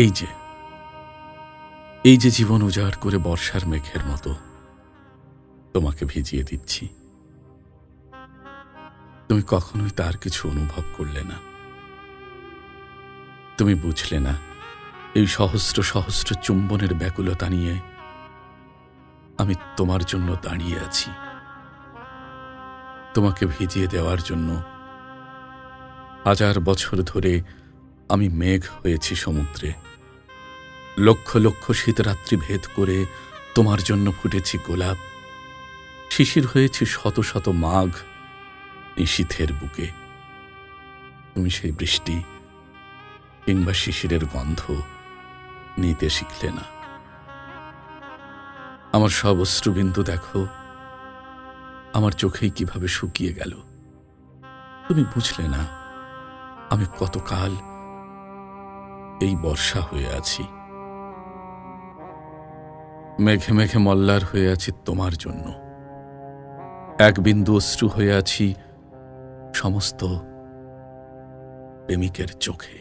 এই যে এই যে জীবন উজাড় করে বর্ষার মেঘের মতো তোমাকে ভিজিয়ে দিচ্ছি, তুমি কখনোই তার কিছু অনুভব করলে না। তুমি বুঝলে না এই সহস্র সহস্র চুম্বনের ব্যাকুলতা নিয়ে আমি তোমার জন্য দাঁড়িয়ে আছি, তোমাকে ভিজিয়ে দেওয়ার জন্য। হাজার বছর ধরে আমি মেঘ হয়েছি সমুদ্রে, লক্ষ লক্ষ শীতরাত্রি ভেদ করে তোমার জন্য ফুটেছি গোলাপ, শিশির হয়েছি শত শত মাঘ নিশীথের বুকে। তুমি সেই বৃষ্টি কিংবা শিশিরের গন্ধ নিতে শিখলে না। আমার সব অশ্রুবিন্দু দেখো আমার চোখেই কিভাবে শুকিয়ে গেল। তুমি বুঝলে না আমি কতকাল এই বর্ষা হয়ে আছি, মেঘে মেঘে মল্লার হয়ে আছি তোমার জন্য। এক বিন্দু অশ্রু হয়ে আছি সমস্ত প্রেমিকের চোখে।